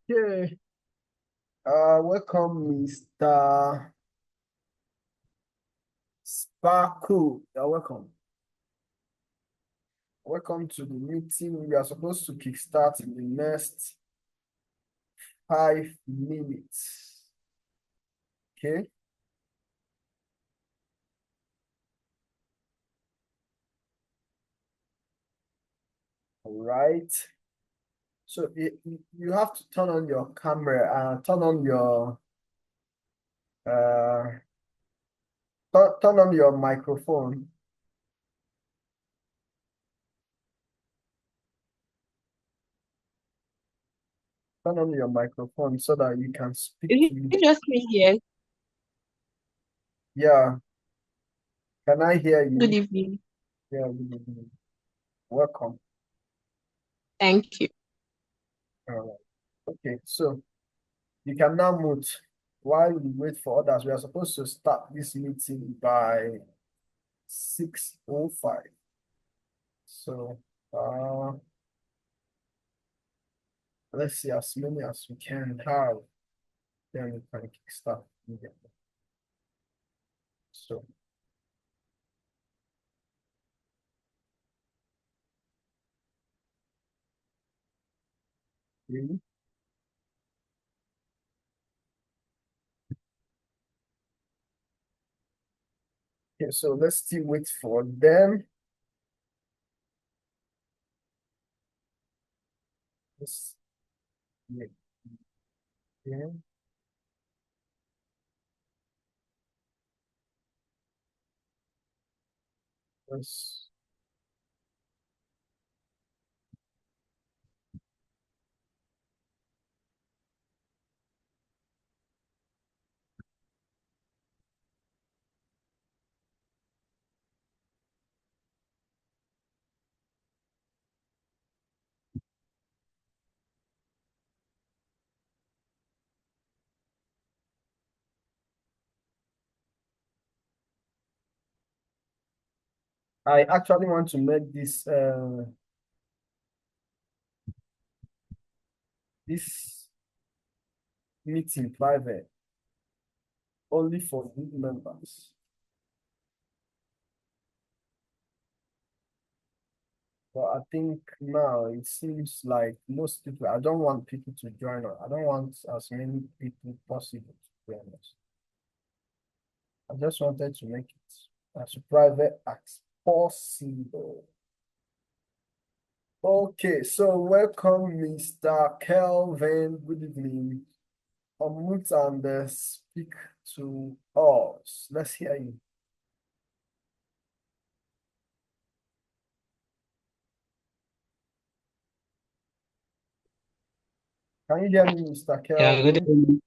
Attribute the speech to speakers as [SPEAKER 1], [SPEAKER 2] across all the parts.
[SPEAKER 1] Okay. Welcome, Mr. Sparkle. You're welcome. Welcome to the meeting. We are supposed to kickstart in the next 5 minutes. Okay. All right. So you have to turn on your camera and uh turn on your microphone. Turn on your microphone so that you can speak
[SPEAKER 2] Is
[SPEAKER 1] to me.
[SPEAKER 2] it just me here?
[SPEAKER 1] Yeah. Can I hear
[SPEAKER 2] Good
[SPEAKER 1] you?
[SPEAKER 2] evening.
[SPEAKER 1] Yeah. Good evening. Welcome.
[SPEAKER 2] Thank you.
[SPEAKER 1] All right. Okay. So you can now mute while we wait for others. We are supposed to start this meeting by 6:05. So let's see as many as we can have, then we can start immediately. So really? Okay, so let's still wait for them. Let's wait. Yeah. Let's I actually want to make this meeting private only for group members. But I think now it seems like most people, I don't want people to join us. I don't want as many people possible to join us. I just wanted to make it as private as possible. Okay, so welcome, Mr. Kelvin. Good evening. Unmute and speak to us. Let's hear you. Can you hear me, Mr.
[SPEAKER 3] Yeah, good
[SPEAKER 1] Kelvin?
[SPEAKER 3] evening.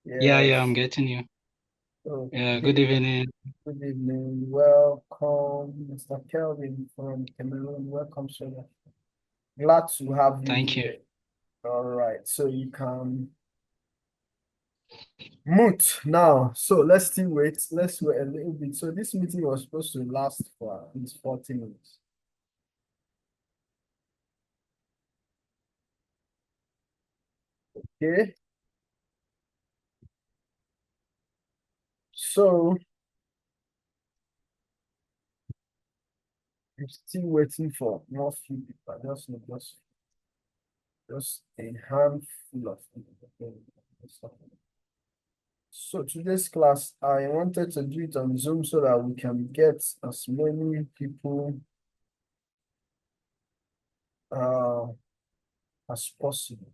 [SPEAKER 3] Yeah, I'm
[SPEAKER 1] Yes.
[SPEAKER 3] getting you. Yeah, good
[SPEAKER 1] Okay.
[SPEAKER 3] evening.
[SPEAKER 1] Good evening. Welcome, Mr. Kelvin from Cameroon. Welcome, sir. Glad to have you
[SPEAKER 3] Thank you.
[SPEAKER 1] here. All right. So you can mute now. So let's still wait. Let's wait a little bit. So this meeting was supposed to last for at least 40 minutes. Okay. So I'm still waiting for more few people. I just need just a handful of people. So today's class, I wanted to do it on Zoom so that we can get as many people uh, as possible.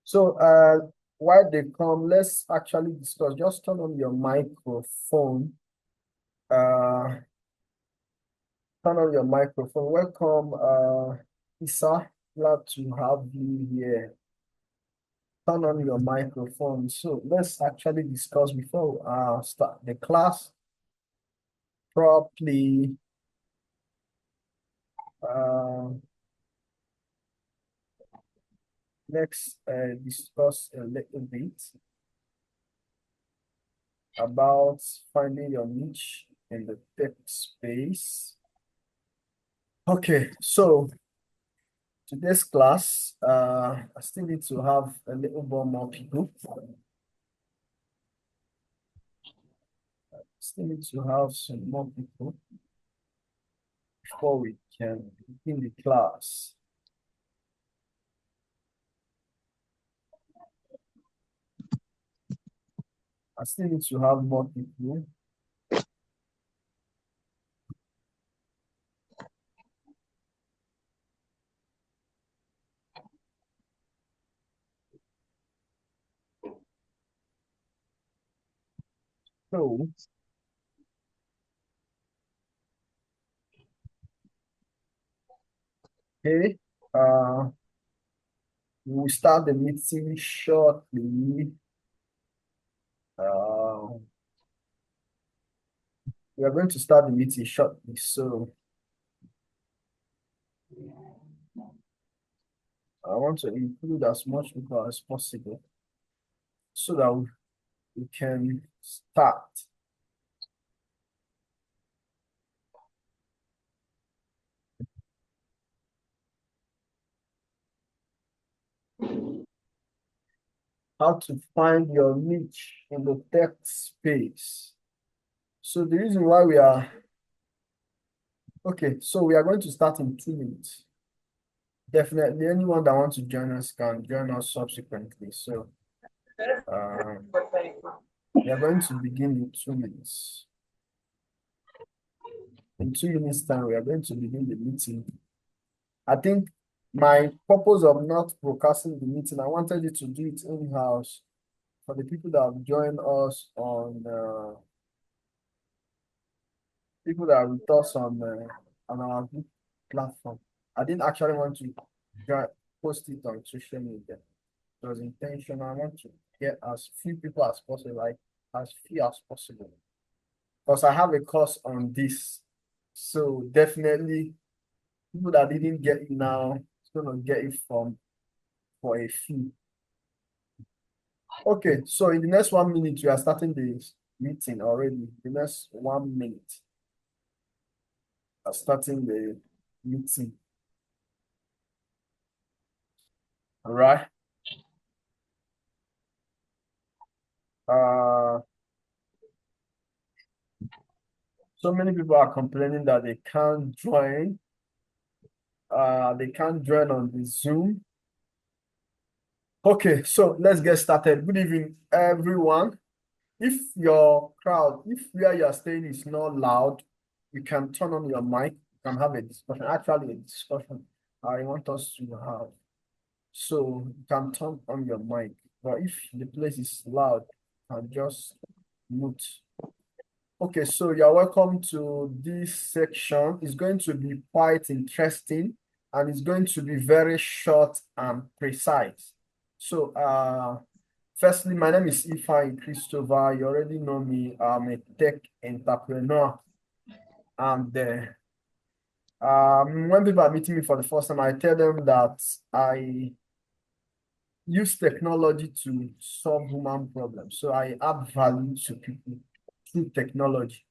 [SPEAKER 1] So while they come, let's actually discuss. Just turn on your microphone. Uh, Turn on your microphone. Welcome, Isa. Glad to have you here. Turn on your microphone. So let's actually discuss before start the class properly. Uh, let's discuss a little bit about finding your niche in the tech space. Okay, so today's class, I still need to have a little bit more people. Still need to have some more people before we can begin the class. I still need to have more people. So, okay, we'll start the meeting shortly. We are going to start the meeting shortly, so I want to include as much people as possible so that we can start. How to find your niche in the tech space. So the reason why we are okay, so we are going to start in 2 minutes. Definitely, anyone that wants to join us can join us subsequently. So we are going to begin in 2 minutes. In 2 minutes' time, we are going to begin the meeting. I think my purpose of not broadcasting the meeting, I wanted you to do it in-house for the people that have joined us on people that are with us on our group platform. I didn't actually want to post it on social media. It was intentional. I want to get as few people as possible, like as few as possible. Because I have a course on this. So definitely people that didn't get it now, it's gonna get it for a fee. Okay, so in the next 1 minute, we are starting the meeting already. The next 1 minute. Starting the meeting. All right. So many people are complaining that they can't join. They can't join on the Zoom. Okay, so let's get started. Good evening, everyone. If your crowd, if where you are staying is not loud, you can turn on your mic. You can have a discussion. Actually, a discussion I want us to have. So you can turn on your mic. But if the place is loud, you can just mute. Okay, so you're welcome to this section. It's going to be quite interesting and it's going to be very short and precise. So, firstly, my name is Ifeanyi Christopher. You already know me. I'm a tech entrepreneur. And when people are meeting me for the first time, I tell them that I use technology to solve human problems. So I add value to people through technology.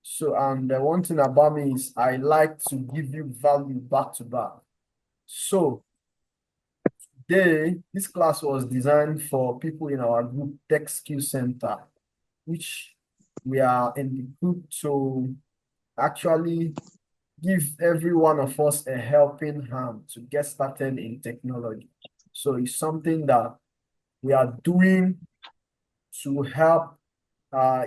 [SPEAKER 1] So, and the one thing about me is I like to give you value back to back. So, this class was designed for people in our group Tech Skill Center, which we are in the group to actually give every one of us a helping hand to get started in technology. So, it's something that we are doing to help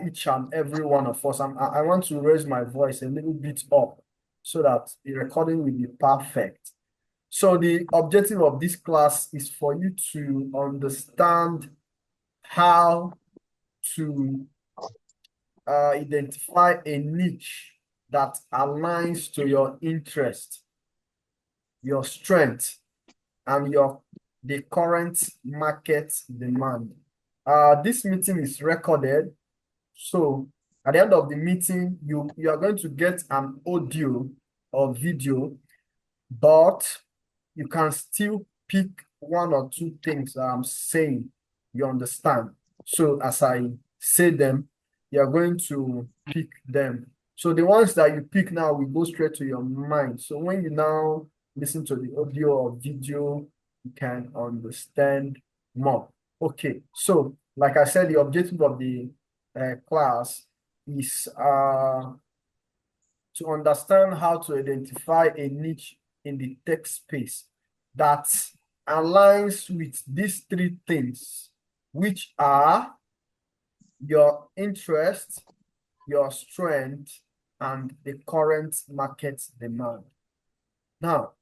[SPEAKER 1] each and every one of us. I want to raise my voice a little bit up so that the recording will be perfect. So the objective of this class is for you to understand how to identify a niche that aligns to your interest, your strength, and the current market demand. This meeting is recorded. So at the end of the meeting, you are going to get an audio or video, but you can still pick one or two things I'm saying, you understand. So as I say them, you're going to pick them. So the ones that you pick now will go straight to your mind. So when you now listen to the audio or video, you can understand more. Okay, so like I said, the objective of the class is to understand how to identify a niche in the tech space that aligns with these three things, which are your interest, your strength, and the current market demand. Now,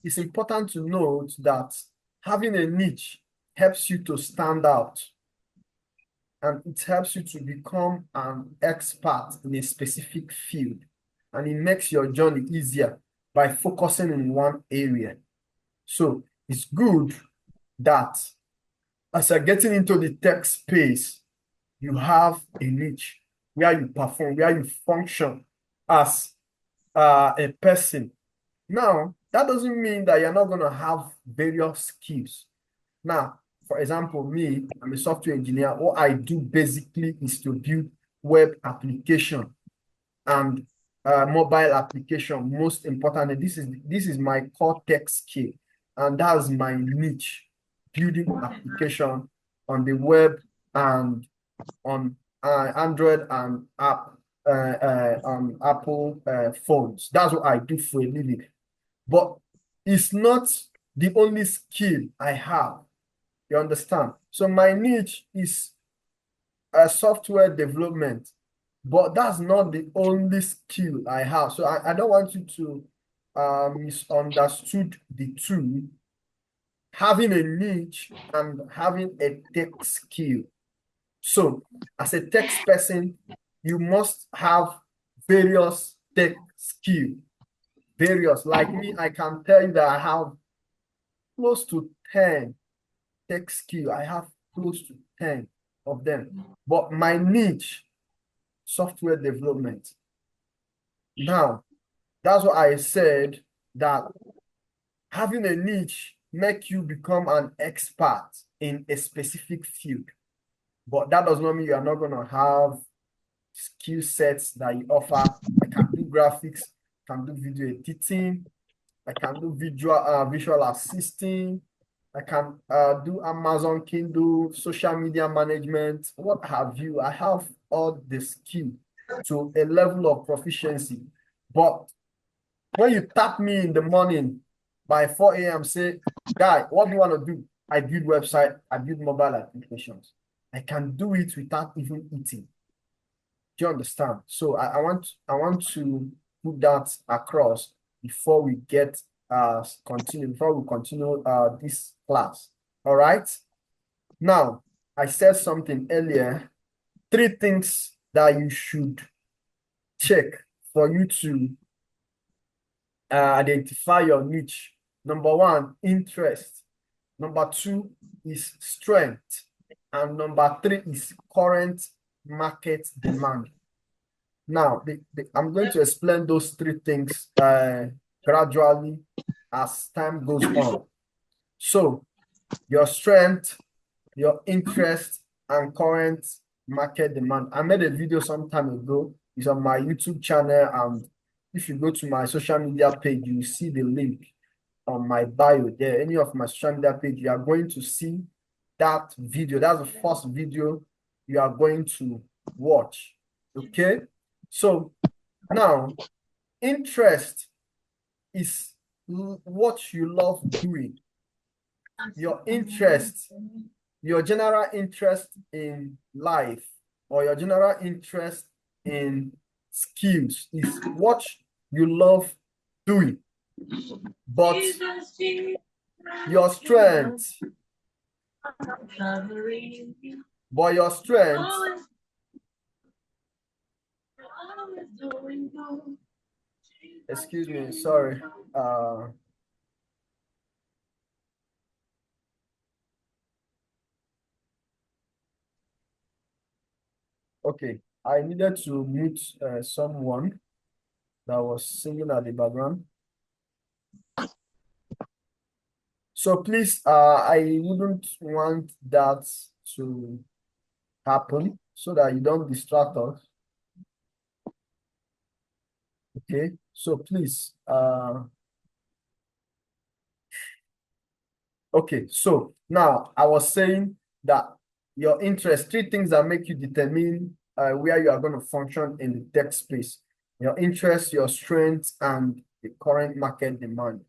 [SPEAKER 1] it's important to note that having a niche helps you to stand out, and it helps you to become an expert in a specific field, and it makes your journey easier by focusing in one area. So it's good that as you're getting into the tech space, you have a niche where you perform, where you function as a person. Now, that doesn't mean that you're not going to have various skills. Now, for example, me, I'm a software engineer. What I do basically is to build web application and mobile application. Most importantly, this is my core tech skill, and that's my niche, building application on the web and on Android and on Apple phones. That's what I do for a living. But it's not the only skill I have. You understand? So my niche is software development, but that's not the only skill I have. So I don't want you to misunderstood the two, having a niche and having a tech skill. So as a tech person, you must have various tech skill. Various. Like me, I can tell you that I have close to 10 tech skill. I have close to 10 of them. But my niche, software development. Now, that's what I said, that having a niche make you become an expert in a specific field. But that does not mean you are not going to have skill sets that you offer. I can do graphics, can do video editing, I can do visual assisting, I can do Amazon Kindle, social media management, what have you. I have all the skill to a level of proficiency. But when you tap me in the morning by 4 a.m., say, guy, what do you want to do? I build website, I build mobile applications. I can do it without even eating. Do you understand? So I want to put that across before we continue this class. All right. Now, I said something earlier, 3 things that you should check for you to identify your niche. Number 1, interest. Number 2 is strength. And number 3 is current market demand. Now, I'm going to explain those 3 things gradually as time goes on. So, your strength, your interest, and current market demand. I made a video some time ago. It's on my YouTube channel, and if you go to my social media page, you see the link on my bio there. Any of my social media page, you are going to see that video. That's the first video you are going to watch. Okay? So now, interest is what you love doing. Your interest, your general interest in life, or your general interest in skills is what you love doing. But your strength, excuse me, sorry. Okay, I needed to mute someone that was singing at the background. So please, I wouldn't want that to happen so that you don't distract us. Okay, so please, okay, so now I was saying that your interest, three things that make you determine where you are going to function in the tech space: your interest, your strengths, and the current market demand.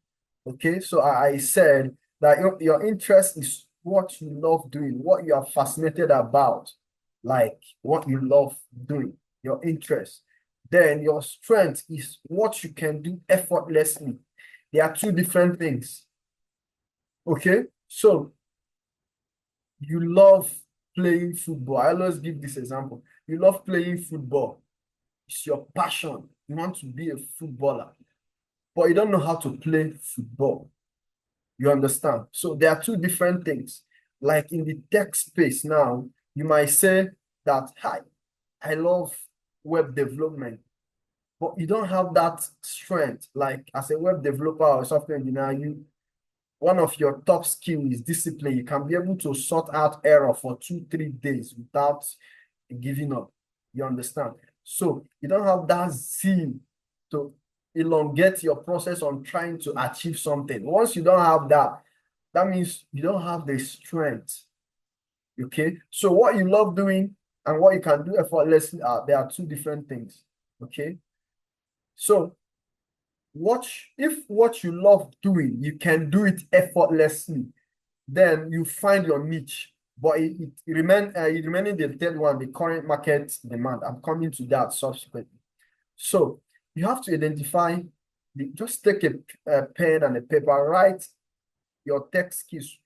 [SPEAKER 1] Okay, so I said that your interest is what you love doing, what you are fascinated about, like what you love doing, your interest. Then your strength is what you can do effortlessly. They are two different things. Okay, so you love playing football. I always give this example. You love playing football. It's your passion. You want to be a footballer, but you don't know how to play football. You understand? So there are two different things. Like in the tech space now, you might say that, hi, I love web development, but you don't have that strength. Like as a web developer or software engineer, one of your top skills is discipline. You can be able to sort out error for 2-3 days without giving up. You understand? So you don't have that zeal to elongate your process on trying to achieve something. Once you don't have that, that means you don't have the strength. Okay. So what you love doing and what you can do effortlessly there are two different things. Okay. So if what you love doing, you can do it effortlessly, then you find your niche. But it remaining the third one, the current market demand. I'm coming to that subsequently. So you have to identify, just take a pen and a paper, write your tech skills,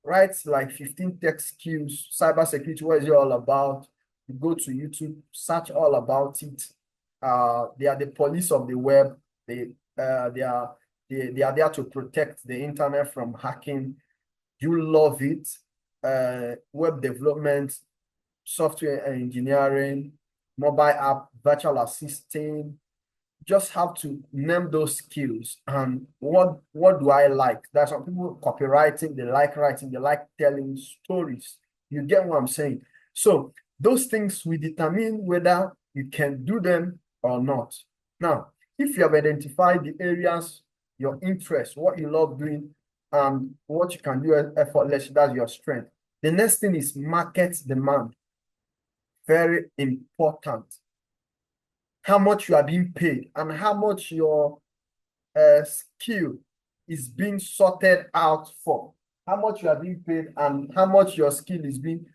[SPEAKER 1] write like 15 tech skills, cybersecurity, what is it all about? You go to YouTube, search all about it. They are the police of the web. They are there to protect the internet from hacking. You love it. Web development, software engineering, mobile app, virtual assistant. Just have to name those skills. And what do I like? There's some people copywriting, they like writing, they like telling stories. You get what I'm saying? So those things will determine whether you can do them or not. Now, if you have identified the areas, your interests, what you love doing, and what you can do effortlessly, that's your strength. The next thing is market demand. Very important. How much you are being paid and how much your skill is being sorted out for. How much you are being paid and how much your skill is being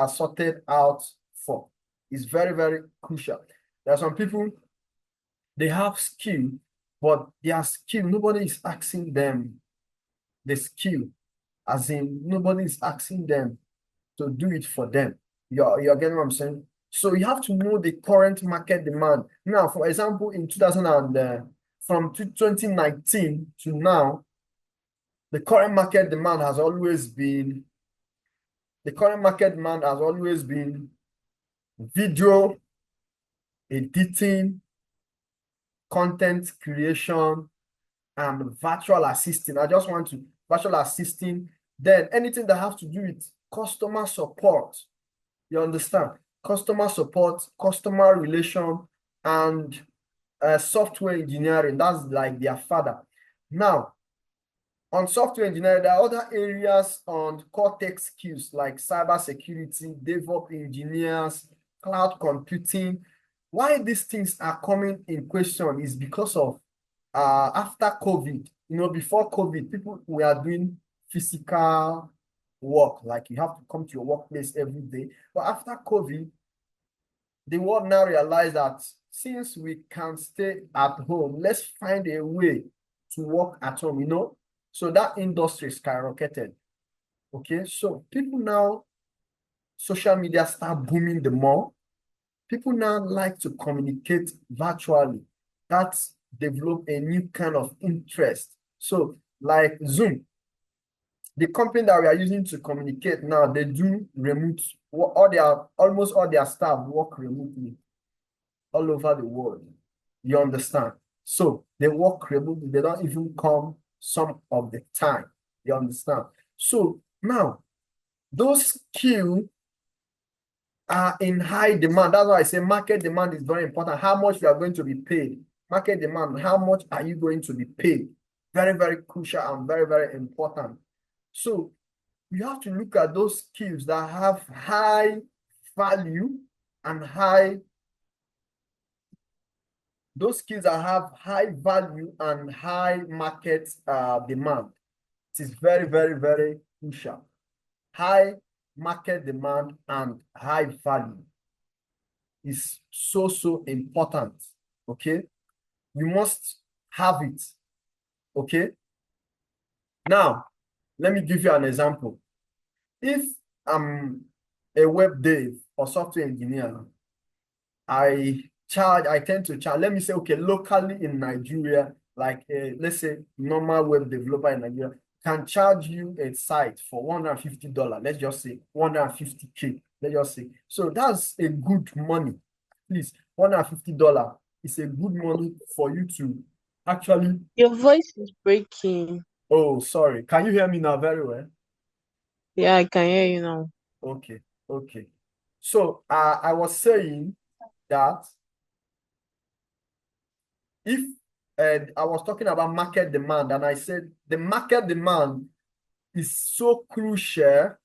[SPEAKER 1] sorted out for is very, very crucial. There are some people, they have skill, but their skill, nobody is asking them the skill, as in nobody is asking them to do it for them. You're getting what I'm saying? So you have to know the current market demand. Now, for example, in 2019 to now, the current market demand has always been video editing, content creation, and virtual assisting. Virtual assisting, then anything that has to do with customer support. You understand? Customer support, customer relation, and software engineering. That's like their father. Now, on software engineering, there are other areas on core tech skills like cybersecurity, DevOps engineers, cloud computing. Why these things are coming in question is because of after COVID. Before COVID, people were doing physical work, like you have to come to your workplace every day. But after COVID, the world now realized that since we can stay at home, let's find a way to work at home, So that industry skyrocketed. Okay, so people now, social media start booming the more. People now like to communicate virtually. That's develop a new kind of interest. So like Zoom, the company that we are using to communicate now, they do remote, almost all their staff work remotely all over the world. You understand? So they work remotely, they don't even come some of the time. You understand? So now, those skills are in high demand. That's why I say market demand is very important. How much you are going to be paid. Market demand, how much are you going to be paid? Very, very crucial and very, very important. So you have to look at those skills that have high value and those skills that have high value and high market demand. It is very, very, very crucial. High market demand and high value is so, so important. Okay. You must have it. Okay. Now, let me give you an example. If I'm a web dev or software engineer, I tend to charge, let me say, okay, locally in Nigeria, like let's say normal web developer in Nigeria can charge you a site for $150. Let's just say 150K. Let's just say. So that's a good money. Please, $150 is a good money for you to actually.
[SPEAKER 2] Your voice is breaking.
[SPEAKER 1] Oh, sorry. Can you hear me now very well?
[SPEAKER 2] Yeah, I can hear you now.
[SPEAKER 1] Okay, okay. So I was saying that if I was talking about market demand, and I said the market demand is so crucial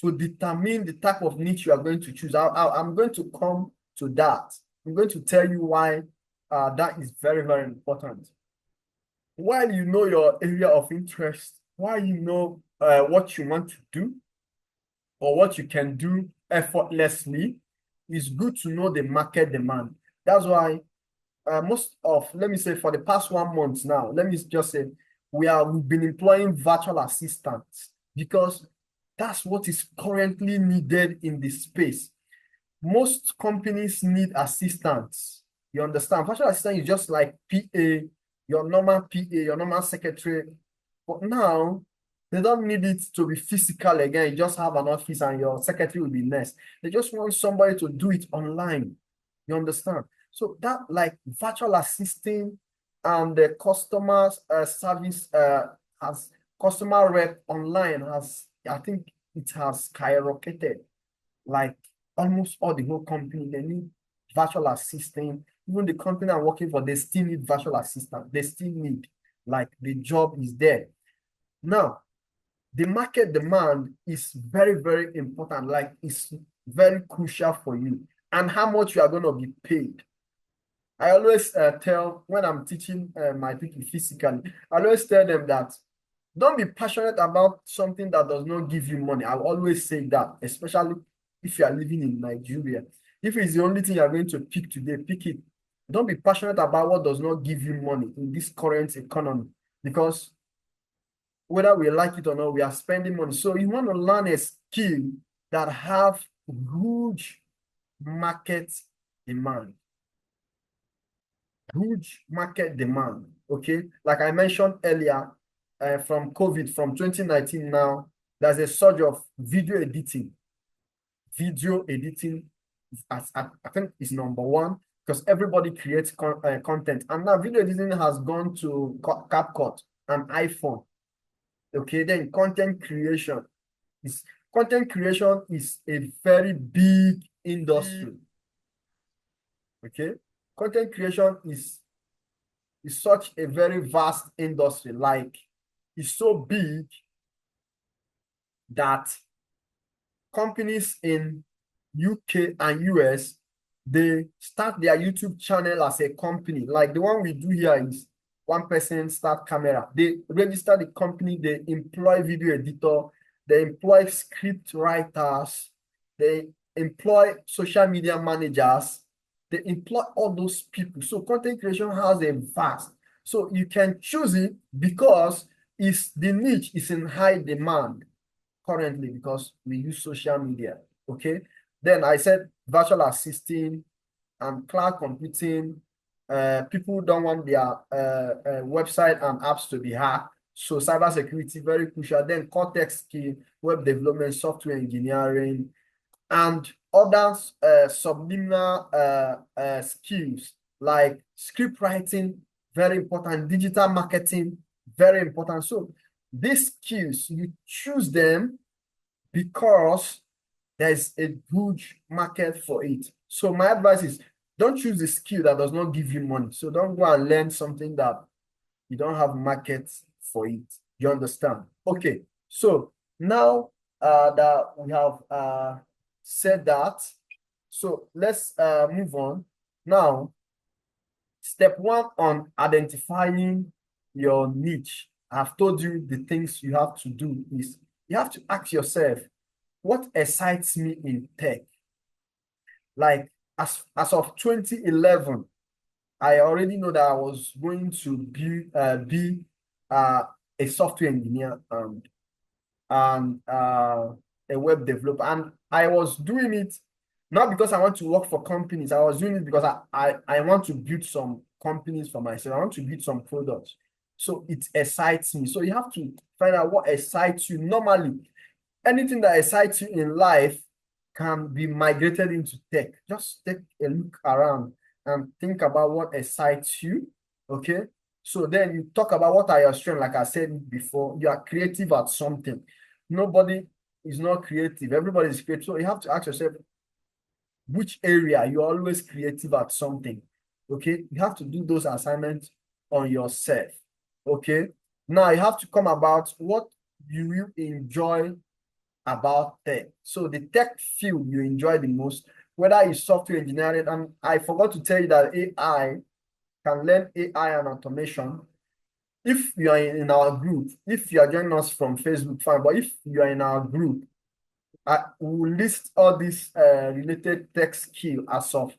[SPEAKER 1] to determine the type of niche you are going to choose. I'm going to come to that. I'm going to tell you why that is very, very important. While you know your area of interest, while you know what you want to do or what you can do effortlessly, it's good to know the market demand. That's why let me say for the past 1 month now, let me just say we've been employing virtual assistants because that's what is currently needed in the space. Most companies need assistants. You understand? Virtual assistant is just like PA, your normal PA, your normal secretary. But now they don't need it to be physical again. You just have an office and your secretary will be next. They just want somebody to do it online. You understand? So that like virtual assisting and the customer service has customer rep online has, I think it has skyrocketed. Like almost all the whole company, they need virtual assistant. Even the company I'm working for, they still need virtual assistant. They still need, like the job is there. Now, the market demand is very, very important. Like it's very crucial for you and how much you are going to be paid. I always tell when I'm teaching my people physically, I always tell them that don't be passionate about something that does not give you money. I always say that, especially if you are living in Nigeria. If it's the only thing you're going to pick today, pick it. Don't be passionate about what does not give you money in this current economy, because whether we like it or not, we are spending money. So you want to learn a skill that have huge market demand. Huge market demand, okay? Like I mentioned earlier, from COVID, from 2019 now, there's a surge of video editing. Video editing, I think, is number one because everybody creates content. And now video editing has gone to CapCut and iPhone. Okay, then content creation is a very big industry. Okay, content creation is such a very vast industry. Like it's so big that companies in UK and US, they start their YouTube channel as a company. Like the one we do here is one person start camera. They register the company, they employ video editor, they employ script writers, they employ social media managers, they employ all those people. So content creation has a vast. So you can choose it because the niche is in high demand currently because we use social media. Okay. Then I said virtual assisting and cloud computing. People don't want their website and apps to be hacked. So cybersecurity, very crucial. Then context skill, web development, software engineering, and other subliminal skills like script writing, very important. Digital marketing, very important. So these skills, you choose them because there's a huge market for it. So my advice is don't choose a skill that does not give you money. So don't go and learn something that you don't have market for it. You understand? Okay. So now that we have said that, so let's move on. Now, step one on identifying your niche. I've told you the things you have to do is you have to ask yourself, what excites me in tech? Like as of 2011, I already know that I was going to be a software engineer and a web developer. And I was doing it not because I want to work for companies. I was doing it because I want to build some companies for myself. I want to build some products. So it excites me. So you have to find out what excites you. Normally, anything that excites you in life can be migrated into tech. Just take a look around and think about what excites you. Okay. So then you talk about what are your strengths. Like I said before, you are creative at something. Nobody is not creative. Everybody is creative. So you have to ask yourself, which area you're always creative at something. Okay. You have to do those assignments on yourself. Okay. Now you have to come about what you enjoy about tech. So the tech field you enjoy the most, whether it's software engineering, and I forgot to tell you that AI can learn AI and automation. If you are in our group, if you are joining us from Facebook, fine, but if you are in our group, I will list all these related tech skill as of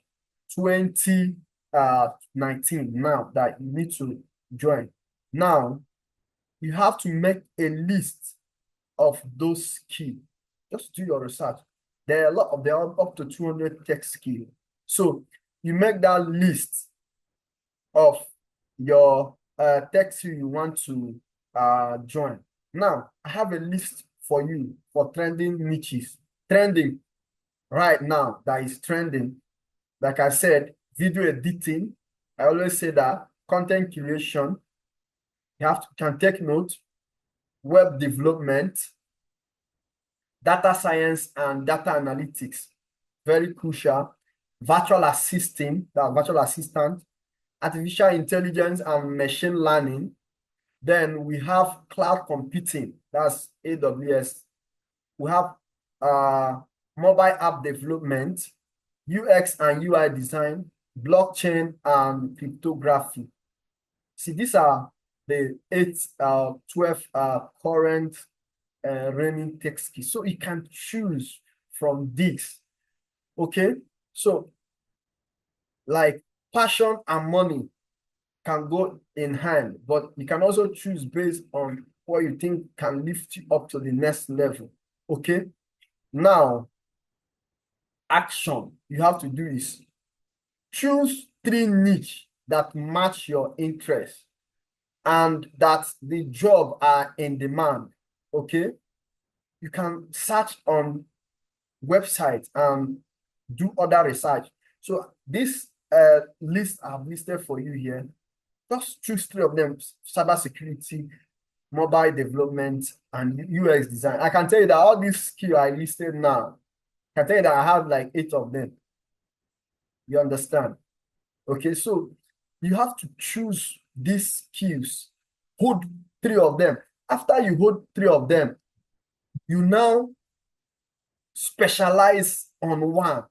[SPEAKER 1] 2019 now that you need to join. Now, you have to make a list of those skills. Just do your research. There are up to 200 tech skills. So you make that list of your tech skill you want to join. Now, I have a list for you for trending niches. Trending right now that is trending. Like I said, video editing. I always say that content creation. You can take note. Web development, data science and data analytics, very crucial. Virtual assistant, artificial intelligence and machine learning. Then we have cloud computing, that's AWS. We have mobile app development, UX and UI design, blockchain and cryptography. See, these are the 12 current reigning tech skills. So you can choose from these. Okay. So like passion and money can go in hand, but you can also choose based on what you think can lift you up to the next level. Okay. Now, action you have to do is choose 3 niche that match your interest and that the job are in demand. Okay. You can search on websites and do other research. So this list I've listed for you here, just choose 3 of them: cybersecurity, mobile development, and UX design. I can tell you that all these skills I listed now, I can tell you that I have like 8 of them. You understand? Okay, so you have to choose these skills, hold 3 of them. After you hold 3 of them, you now specialize on one.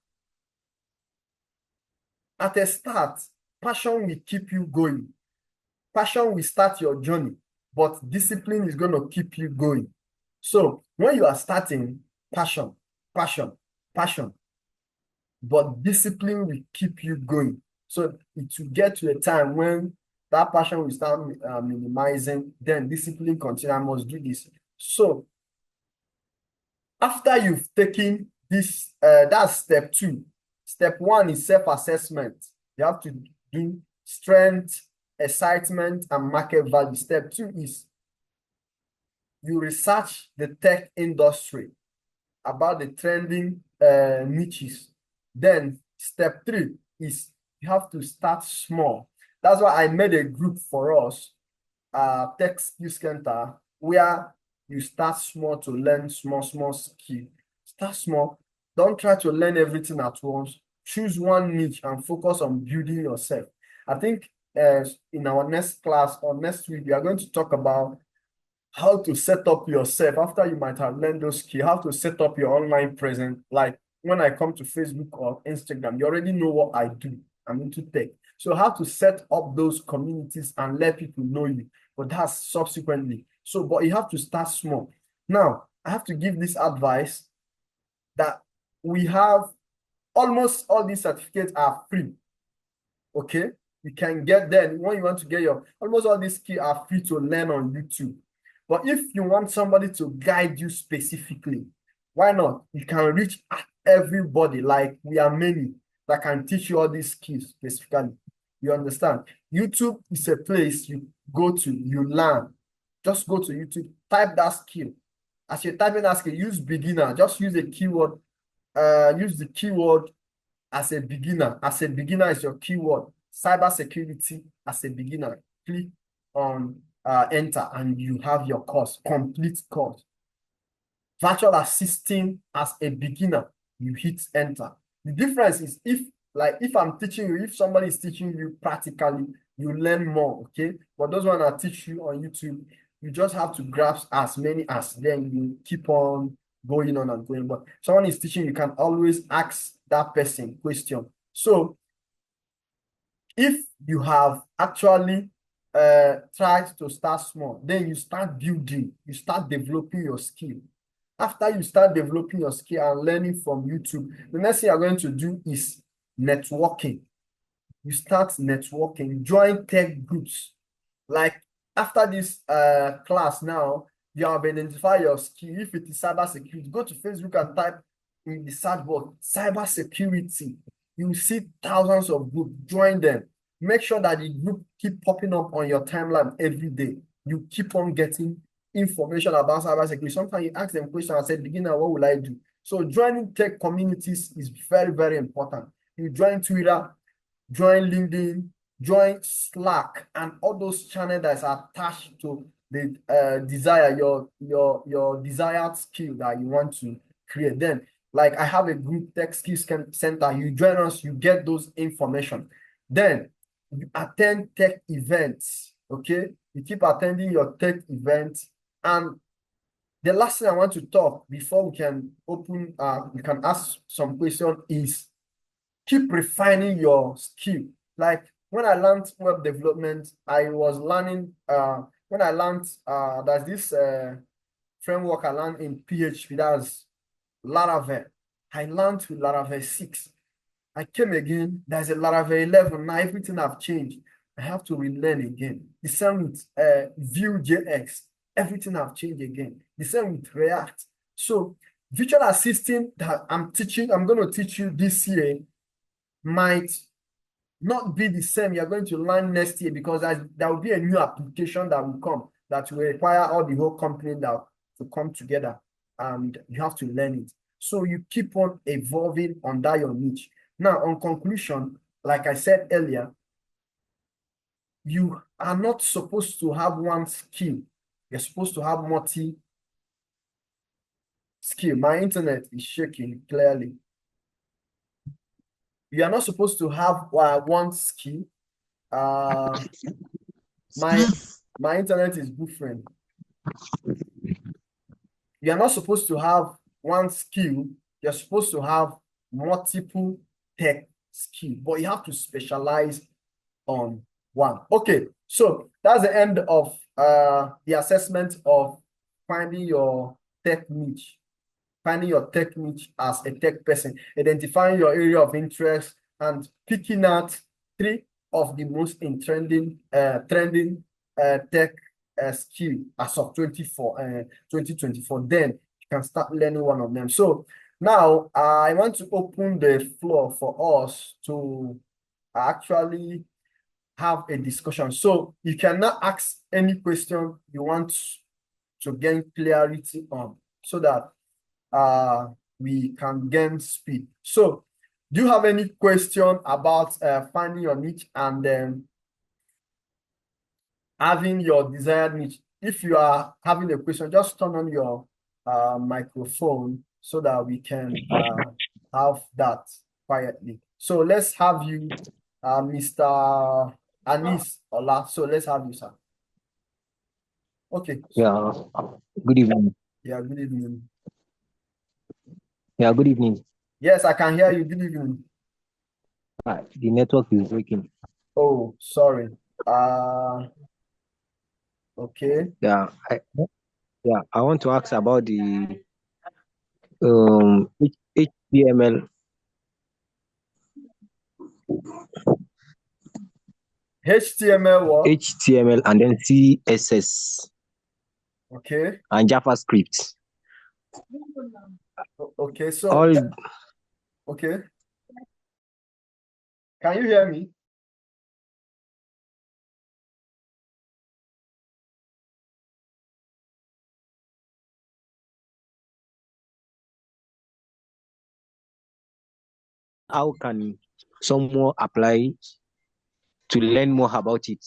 [SPEAKER 1] At a start, passion will keep you going. Passion will start your journey, but discipline is going to keep you going. So when you are starting, passion, but discipline will keep you going. So it will get to a time when that passion will start minimizing, then discipline continue. I must do this. So after you've taken this, that's step 2. Step 1 is self-assessment. You have to do strength, excitement, and market value. Step 2 is you research the tech industry about the trending niches. Then step 3 is you have to start small. That's why I made a group for us, Tech Skill Center, where you start small to learn small skill. Start small. Don't try to learn everything at once. Choose one niche and focus on building yourself. I think in our next class or next week, we are going to talk about how to set up yourself after you might have learned those skills, how to set up your online presence. Like when I come to Facebook or Instagram, you already know what I do. I'm into tech. So how to set up those communities and let people know you. But that's subsequently. So, but you have to start small. Now, I have to give this advice that we have almost all these certificates are free. Okay? You can get them when you want to get almost all these skills are free to learn on YouTube. But if you want somebody to guide you specifically, why not? You can reach everybody. Like we are many that can teach you all these skills specifically. You understand? YouTube is a place you go to, you learn. Just go to YouTube, type that skill. As you're typing that skill, use beginner. Just use a keyword. Use the keyword as a beginner. As a beginner is your keyword. Cybersecurity as a beginner. Click on enter and you have your course, complete course. Virtual assisting as a beginner, you hit enter. The difference is if I'm teaching you, if somebody is teaching you practically, you learn more, okay? But those ones I teach you on YouTube, you just have to grasp as many as then you keep on going on and going. But someone is teaching, you can always ask that person question. So if you have actually tried to start small, then you start building, you start developing your skill. After you start developing your skill and learning from YouTube, the next thing you're going to do is networking. You start networking, join tech groups. Like after this class now, you have identified your skill. If it is cybersecurity, go to Facebook and type in the search box, cybersecurity. You will see thousands of groups. Join them. Make sure that the group keep popping up on your timeline every day. You keep on getting information about cybersecurity. Sometimes you ask them questions and say, beginner, what will I do? So joining tech communities is very, very important. You join Twitter, join LinkedIn, join Slack, and all those channels that are attached to the your desired skill that you want to create. Then, like I have a group, Tech Skills Center. You join us, you get those information. Then you attend tech events. Okay, you keep attending your tech events. And the last thing I want to talk before we can open, we can ask some question is keep refining your skill. Like when I learned web development, I was learning, when I learned, there's this framework I learned in PHP, that's Laravel. I learned with Laravel 6. I came again, there's a Laravel 11. Now everything have changed. I have to relearn again. The same with Vue.js. Everything have changed again. The same with React. So virtual assisting that I'm going to teach you this year might not be the same you're going to learn next year, because there will be a new application that will come that will require all the whole company to come together, and you have to learn it. So you keep on evolving under your niche. Now, on conclusion, like I said earlier, you are not supposed to have one skill. You're supposed to have multi skill. My internet is shaking clearly. You are not supposed to have one skill. My internet is buffering. You are not supposed to have one skill. You're supposed to have multiple tech skills, but you have to specialize on one. Okay, so that's the end of the assessment of finding your tech niche. Finding your tech niche as a tech person, identifying your area of interest, and picking out 3 of the most trending tech skill as of 2024. Then you can start learning one of them. So now I want to open the floor for us to actually have a discussion. So you cannot ask any question you want to gain clarity on, so that we can gain speed. So do you have any question about finding your niche and having your desired niche? if you are having a question, just turn on your microphone so that we can have that quietly. So let's have you, Mr. Anis Ola. So let's have you, sir. Okay.
[SPEAKER 4] Yeah, good evening.
[SPEAKER 1] Yeah, good evening.
[SPEAKER 4] Yeah, good evening.
[SPEAKER 1] Yes, I can hear you. Good evening.
[SPEAKER 4] The network is breaking.
[SPEAKER 1] Oh, sorry. Okay.
[SPEAKER 4] Yeah, I want to ask about the HTML.
[SPEAKER 1] HTML what?
[SPEAKER 4] HTML and then CSS
[SPEAKER 1] Okay.
[SPEAKER 4] and JavaScript.
[SPEAKER 1] Okay, so
[SPEAKER 4] All
[SPEAKER 1] okay. Can you hear me?
[SPEAKER 4] how can someone apply to learn more about it?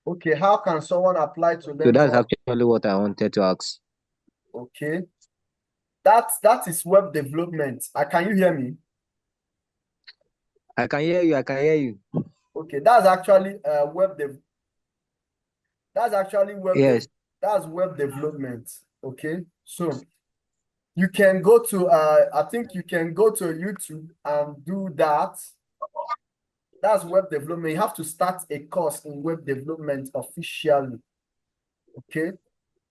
[SPEAKER 1] Okay, how can someone apply to
[SPEAKER 4] So
[SPEAKER 1] learn
[SPEAKER 4] that's
[SPEAKER 1] more?
[SPEAKER 4] actually what I wanted to ask.
[SPEAKER 1] Okay. That is web development. Can you hear me?
[SPEAKER 4] I can hear you. I can hear you.
[SPEAKER 1] Okay, that's actually
[SPEAKER 4] Yes.
[SPEAKER 1] that's web development. Okay, so you can go to I think you can go to YouTube and do that. That's web development. You have to start a course in web development officially. Okay,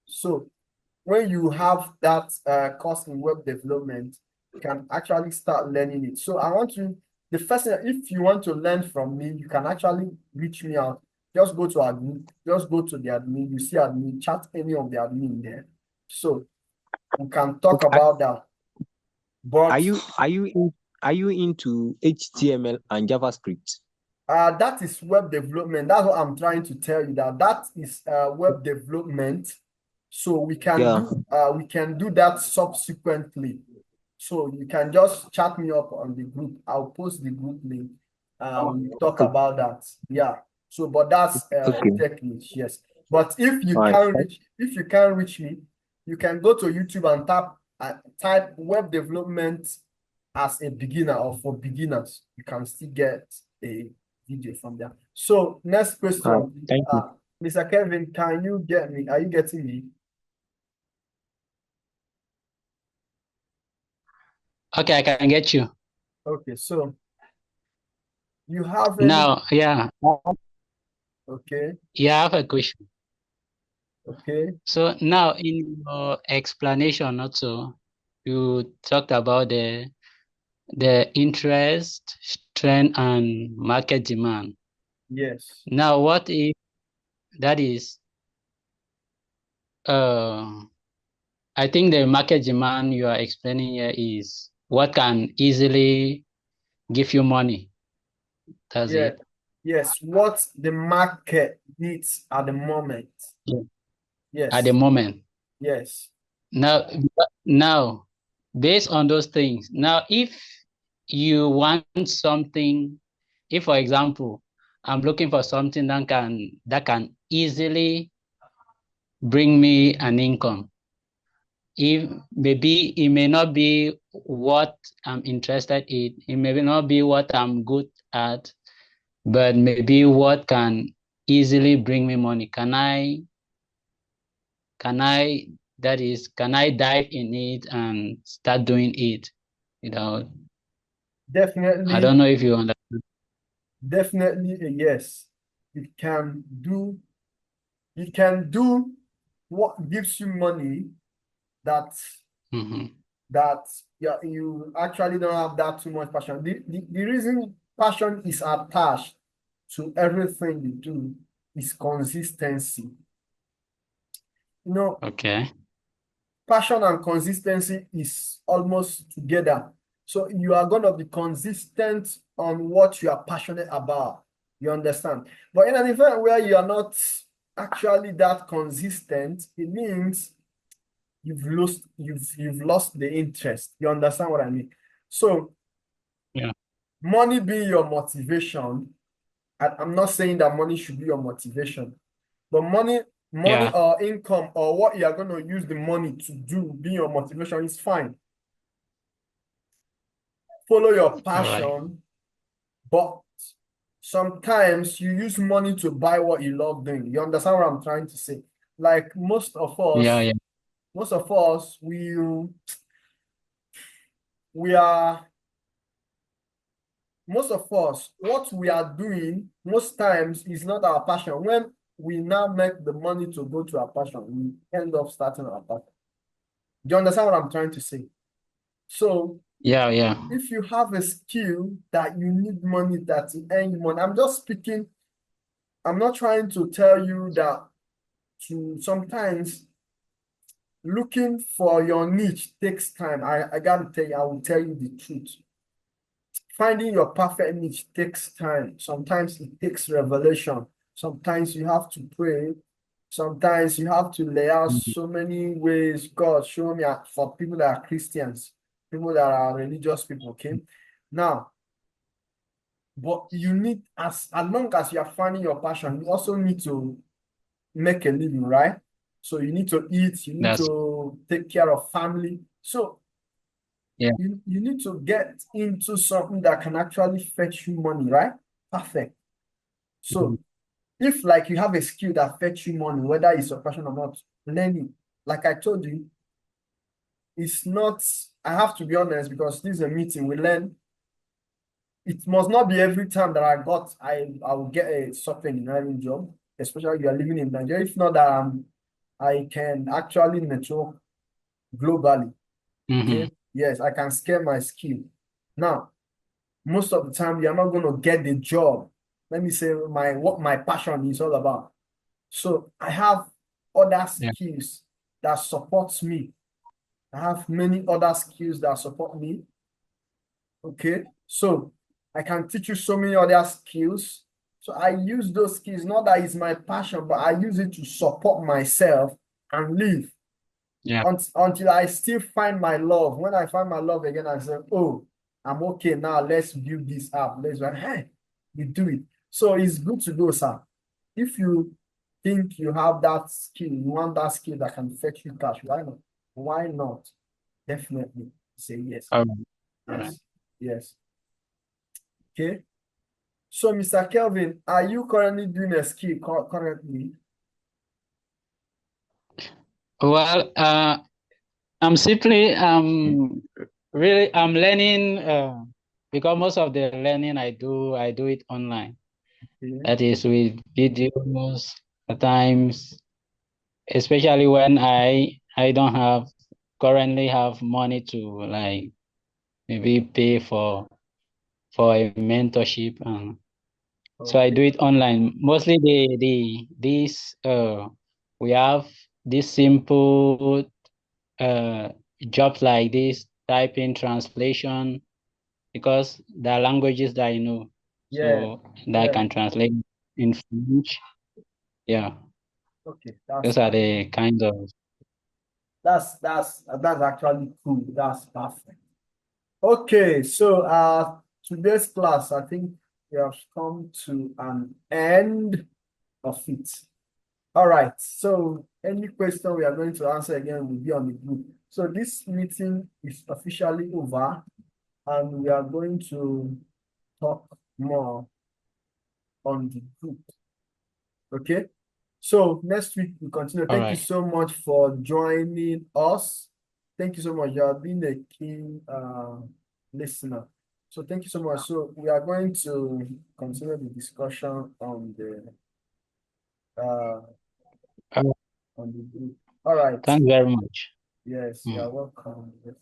[SPEAKER 1] so when you have that course in web development, you can actually start learning it. So I want you, the first thing, if you want to learn from me, you can actually reach me out. Just go to admin, just go to the admin. You see admin, chat any of the admin there. So we can talk about that. But
[SPEAKER 4] Are you into HTML and JavaScript?
[SPEAKER 1] that is web development. That's what I'm trying to tell you, that is web development. So we can do that subsequently. So you can just chat me up on the group. I'll post the group link. We talk about that. Yeah. So, but that's technique, yes. But if you can't reach me, you can go to YouTube and type web development as a beginner or for beginners. You can still get a video from there. So next question.
[SPEAKER 4] Thank you.
[SPEAKER 1] Mr. Kevin, can you get me? Are you getting me?
[SPEAKER 3] Okay, I can get you.
[SPEAKER 1] Okay, so you have any?
[SPEAKER 3] Now, yeah.
[SPEAKER 1] Okay.
[SPEAKER 3] Yeah, I have a question.
[SPEAKER 1] Okay.
[SPEAKER 3] So now in your explanation also, you talked about the interest, strength, and market demand.
[SPEAKER 1] Yes.
[SPEAKER 3] Now, what if that is I think the market demand you are explaining here is what can easily give you money. That's it.
[SPEAKER 1] Yes, what the market needs at the moment.
[SPEAKER 3] Yeah.
[SPEAKER 1] Yes.
[SPEAKER 3] At the moment.
[SPEAKER 1] Yes.
[SPEAKER 3] Now, based on those things, now if you want something, if for example, I'm looking for something that can easily bring me an income. If maybe it may not be what I'm interested in, it may not be what I'm good at, but maybe what can easily bring me money. Can I dive in it and start doing it?
[SPEAKER 1] Definitely.
[SPEAKER 3] I don't know if you understand.
[SPEAKER 1] Definitely a yes. You can do what gives you money that you actually don't have that too much passion. The reason passion is attached to everything you do is consistency.
[SPEAKER 3] Okay.
[SPEAKER 1] Passion and consistency is almost together. So you are going to be consistent on what you are passionate about. You understand? But in an event where you are not actually that consistent, it means you've lost the interest. You understand what I mean? So
[SPEAKER 3] yeah,
[SPEAKER 1] money being your motivation, I'm not saying that money should be your motivation, but money Money
[SPEAKER 3] Yeah.
[SPEAKER 1] or income or what you are going to use the money to do, being your motivation is fine. Follow your
[SPEAKER 3] All right.
[SPEAKER 1] passion, but sometimes you use money to buy what you love doing. You understand what I'm trying to say? Like most of
[SPEAKER 3] Yeah,
[SPEAKER 1] us,
[SPEAKER 3] yeah.
[SPEAKER 1] we are most of us, what we are doing most times is not our passion. When we now make the money to go to our passion, we end up starting our passion. Do you understand what I'm trying to say? So
[SPEAKER 3] Yeah, yeah.
[SPEAKER 1] if you have a skill that you need money that to earn you money, I'm just speaking, I'm not trying to tell you that to sometimes looking for your niche takes time. I gotta tell you, I will tell you the truth. Finding your perfect niche takes time. Sometimes it takes revelation. Sometimes you have to pray. Sometimes you have to lay out
[SPEAKER 3] Mhm.
[SPEAKER 1] so many ways. God, show me for people that are Christians, people that are religious people, okay? Now, but you need, as long as you are finding your passion, you also need to make a living, right? So you need to eat, you need
[SPEAKER 3] That's
[SPEAKER 1] to take care of family. So
[SPEAKER 3] yeah.
[SPEAKER 1] you need to get into something that can actually fetch you money, right? Perfect.
[SPEAKER 3] Mhm.
[SPEAKER 1] So if like you have a skill that fetch you money, whether it's your passion or not, learn it. Like I told you, it's not, I have to be honest because this is a meeting, we learn. It must not be every time that I will get a software engineering job, especially if you are living in Nigeria. If not that I can actually network globally.
[SPEAKER 3] Mhm.
[SPEAKER 1] Okay. Yes, I can scale my skill. Now, most of the time you're not going to get the job. Let me say what my passion is all about. So I have other
[SPEAKER 3] Yeah.
[SPEAKER 1] skills that supports me. I have many other skills that support me. Okay. So I can teach you so many other skills. So I use those skills, not that it's my passion, but I use it to support myself and live
[SPEAKER 3] Yeah.
[SPEAKER 1] until I still find my love. When I find my love again, I say, oh, I'm okay now. Let's build this up. Let's run. Hey, we do it. So it's good to go, sir. If you think you have that skill, you want that skill that can fetch you cash, why not? Why not? Definitely say yes.
[SPEAKER 3] All right. All right.
[SPEAKER 1] Yes. Yes. Okay. So, Mr. Kelvin, are you currently doing a skill currently?
[SPEAKER 3] Well, I'm simply really I'm learning because most of the learning I do it online.
[SPEAKER 1] Okay.
[SPEAKER 3] That is with videos at times, especially when I don't have currently have money to like maybe pay for a mentorship, and so I
[SPEAKER 1] Okay.
[SPEAKER 3] do it online. Mostly we have this simple jobs like this, typing, translation, because there are languages that I know,
[SPEAKER 1] Yeah.
[SPEAKER 3] so that I
[SPEAKER 1] Yeah.
[SPEAKER 3] can translate in French. Yeah,
[SPEAKER 1] Okay. That's
[SPEAKER 3] those are
[SPEAKER 1] fine.
[SPEAKER 3] the kind of.
[SPEAKER 1] That's actually cool. That's perfect. Okay, so today's class, I think we have come to an end of it. All right, so any question we are going to answer again will be on the group. So this meeting is officially over, and we are going to talk more on the group. Okay, so next week we continue.
[SPEAKER 3] All
[SPEAKER 1] Thank you
[SPEAKER 3] right.
[SPEAKER 1] so much for joining us. Thank you so much. You have been a keen listener. So thank you so much. So we are going to continue the discussion on the uh
[SPEAKER 3] Uh,
[SPEAKER 1] on the group. All right.
[SPEAKER 3] Thanks very much.
[SPEAKER 1] Yes, you
[SPEAKER 3] Mm.
[SPEAKER 1] are welcome. Yes.